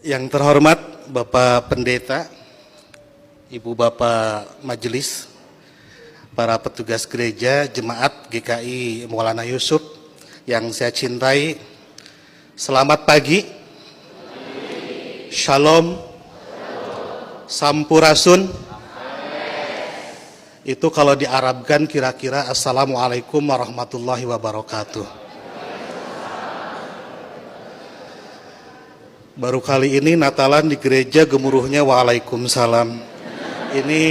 Yang terhormat Bapak Pendeta, Ibu Bapak Majelis, para petugas gereja, jemaat GKI Maulana Yusuf yang saya cintai, selamat pagi, Shalom, Sampurasun. Itu kalau diarabkan kira-kira Assalamualaikum warahmatullahi wabarakatuh. Baru kali ini Natalan di gereja gemuruhnya Waalaikumsalam. Ini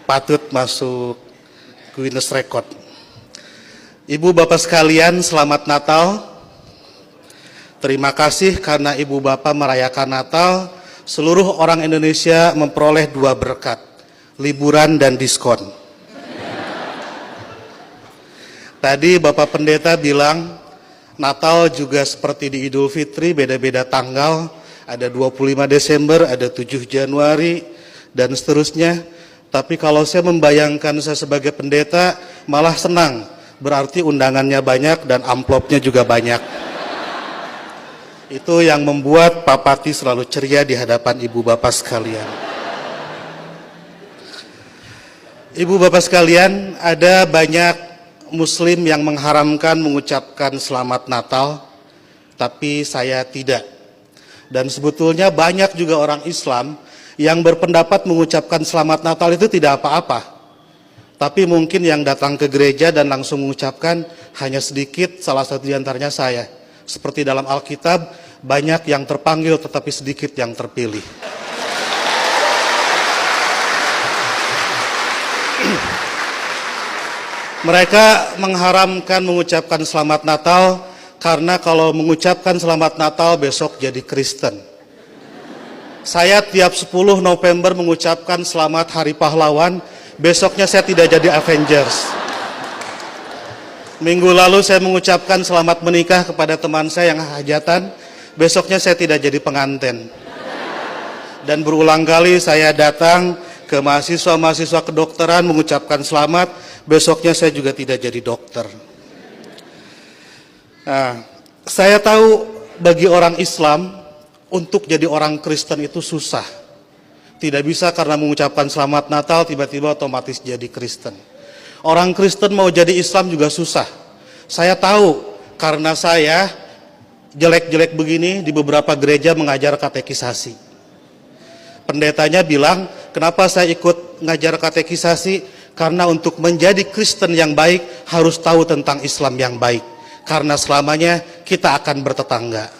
patut masuk Guinness Record. Ibu bapak sekalian, selamat Natal. Terima kasih karena ibu bapak merayakan Natal. Seluruh orang Indonesia memperoleh 2 berkat, liburan dan diskon. Tadi Bapak Pendeta bilang Natal juga seperti di Idul Fitri, beda-beda tanggal. Ada 25 Desember, ada 7 Januari, dan seterusnya. Tapi kalau saya membayangkan saya sebagai pendeta, malah senang. Berarti undangannya banyak dan amplopnya juga banyak. Itu yang membuat Pak Pati selalu ceria di hadapan ibu bapak sekalian. Ibu bapak sekalian, ada banyak Muslim yang mengharamkan mengucapkan selamat Natal, tapi saya tidak. Dan sebetulnya banyak juga orang Islam yang berpendapat mengucapkan selamat Natal itu tidak apa-apa. Tapi mungkin yang datang ke gereja dan langsung mengucapkan hanya sedikit, salah satu di antaranya saya. Seperti dalam Alkitab, banyak yang terpanggil tetapi sedikit yang terpilih. Mereka mengharamkan mengucapkan selamat Natal karena kalau mengucapkan selamat Natal besok jadi Kristen. Saya tiap 10 November mengucapkan selamat Hari Pahlawan, besoknya saya tidak jadi Avengers. Minggu lalu saya mengucapkan selamat menikah kepada teman saya yang hajatan, besoknya saya tidak jadi pengantin. Dan berulang kali saya datang ke mahasiswa-mahasiswa kedokteran mengucapkan selamat, besoknya saya juga tidak jadi dokter. Nah, saya tahu bagi orang Islam untuk jadi orang Kristen itu susah. Tidak bisa karena mengucapkan selamat Natal tiba-tiba otomatis jadi Kristen. Orang Kristen mau jadi Islam juga susah. Saya tahu karena saya jelek-jelek begini di beberapa gereja mengajar katekisasi. Pendetanya bilang, kenapa saya ikut ngajar katekisasi? Karena untuk menjadi Kristen yang baik harus tahu tentang Islam yang baik. Karena selamanya kita akan bertetangga.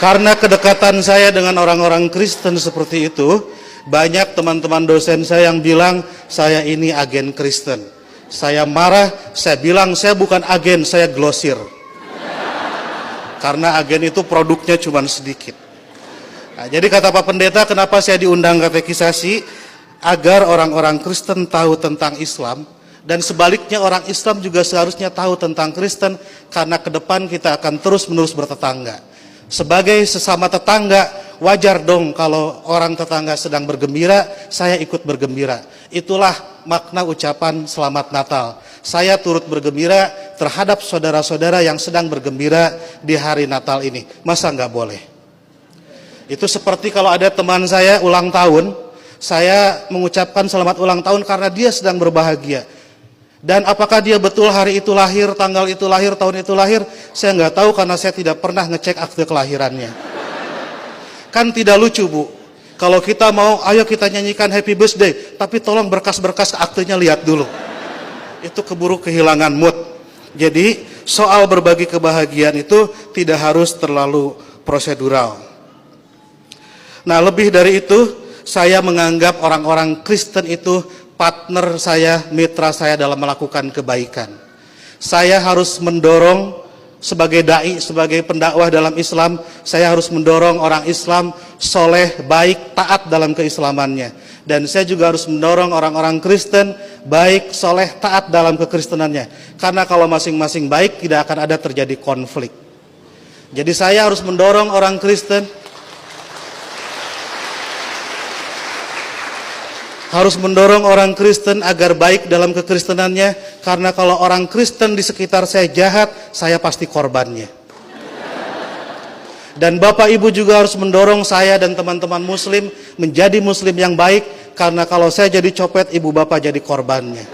Karena kedekatan saya dengan orang-orang Kristen seperti itu, banyak teman-teman dosen saya yang bilang, saya ini agen Kristen. Saya marah, saya bilang, saya bukan agen, saya glosir. Karena agen itu produknya cuma sedikit. Nah, jadi kata Pak Pendeta, kenapa saya diundang katekisasi? Agar orang-orang Kristen tahu tentang Islam, dan sebaliknya orang Islam juga seharusnya tahu tentang Kristen, karena ke depan kita akan terus-menerus bertetangga. Sebagai sesama tetangga, wajar dong kalau orang tetangga sedang bergembira, saya ikut bergembira. Itulah makna ucapan selamat Natal. Saya turut bergembira terhadap saudara-saudara yang sedang bergembira di hari Natal ini. Masa nggak boleh? Itu seperti kalau ada teman saya ulang tahun, saya mengucapkan selamat ulang tahun karena dia sedang berbahagia. Dan apakah dia betul hari itu lahir, tanggal itu lahir, tahun itu lahir, saya nggak tahu karena saya tidak pernah ngecek akte kelahirannya. Kan tidak lucu, Bu. Kalau kita mau, ayo kita nyanyikan happy birthday, tapi tolong berkas-berkas aktenya lihat dulu. Itu keburu kehilangan mood. Jadi soal berbagi kebahagiaan itu tidak harus terlalu prosedural. Nah, lebih dari itu, saya menganggap orang-orang Kristen itu partner saya, mitra saya dalam melakukan kebaikan. Saya harus mendorong sebagai dai, sebagai pendakwah dalam Islam, saya harus mendorong orang Islam soleh, baik, taat dalam keislamannya. Dan saya juga harus mendorong orang-orang Kristen baik, soleh, taat dalam kekristenannya. Karena kalau masing-masing baik, tidak akan ada terjadi konflik. Jadi saya harus mendorong orang Kristen agar baik dalam kekristenannya, karena kalau orang Kristen di sekitar saya jahat, saya pasti korbannya. Dan Bapak Ibu juga harus mendorong saya dan teman-teman muslim menjadi muslim yang baik, karena kalau saya jadi copet, ibu bapak jadi korbannya.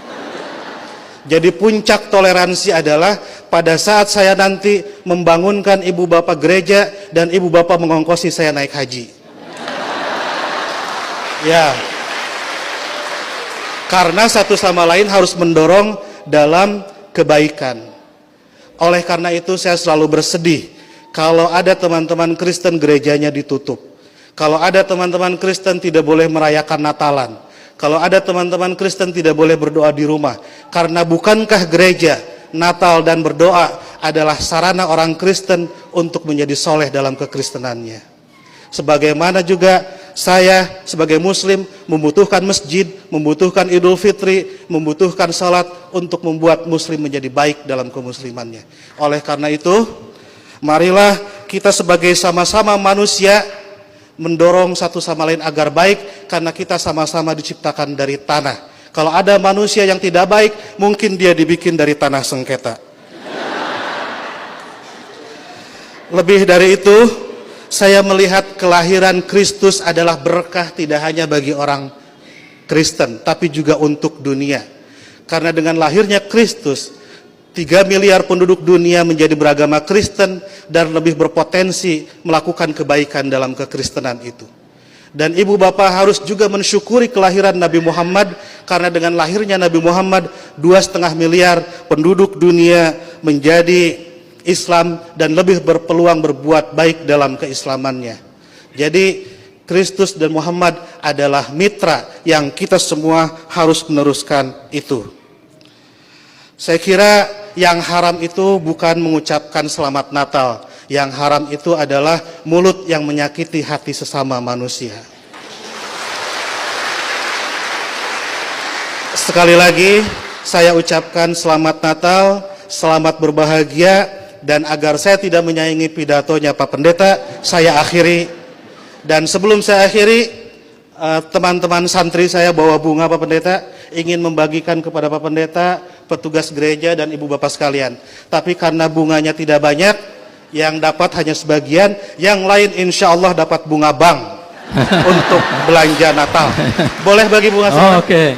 Jadi puncak toleransi adalah pada saat saya nanti membangunkan ibu bapak gereja dan ibu bapak mengongkosi saya naik haji. Ya. Karena satu sama lain harus mendorong dalam kebaikan. Oleh karena itu saya selalu bersedih kalau ada teman-teman Kristen gerejanya ditutup. Kalau ada teman-teman Kristen tidak boleh merayakan Natalan. Kalau ada teman-teman Kristen tidak boleh berdoa di rumah. Karena bukankah gereja, Natal dan berdoa adalah sarana orang Kristen untuk menjadi soleh dalam kekristenannya. Sebagaimana juga saya sebagai muslim membutuhkan masjid, membutuhkan Idul Fitri, membutuhkan salat untuk membuat muslim menjadi baik dalam kemuslimannya. Oleh karena itu, marilah kita sebagai sama-sama manusia mendorong satu sama lain agar baik, karena kita sama-sama diciptakan dari tanah. Kalau ada manusia yang tidak baik, mungkin dia dibikin dari tanah sengketa. Lebih dari itu, saya melihat kelahiran Kristus adalah berkah tidak hanya bagi orang Kristen, tapi juga untuk dunia. Karena dengan lahirnya Kristus, 3 miliar penduduk dunia menjadi beragama Kristen dan lebih berpotensi melakukan kebaikan dalam kekristenan itu. Dan ibu bapak harus juga mensyukuri kelahiran Nabi Muhammad, karena dengan lahirnya Nabi Muhammad 2,5 miliar penduduk dunia menjadi Islam dan lebih berpeluang berbuat baik dalam keislamannya. Jadi Kristus dan Muhammad adalah mitra yang kita semua harus meneruskan itu. Saya kira yang haram itu bukan mengucapkan selamat Natal. Yang haram itu adalah mulut yang menyakiti hati sesama manusia. Sekali lagi saya ucapkan selamat Natal, selamat berbahagia. Dan agar saya tidak menyaingi pidatonya Pak Pendeta, saya akhiri. Dan sebelum saya akhiri, teman-teman santri saya bawa bunga Pak Pendeta, ingin membagikan kepada Pak Pendeta, petugas gereja dan ibu bapak sekalian. Tapi karena bunganya tidak banyak, yang dapat hanya sebagian, yang lain insya Allah dapat bunga bank untuk belanja Natal. Boleh bagi bunga saya? Oke.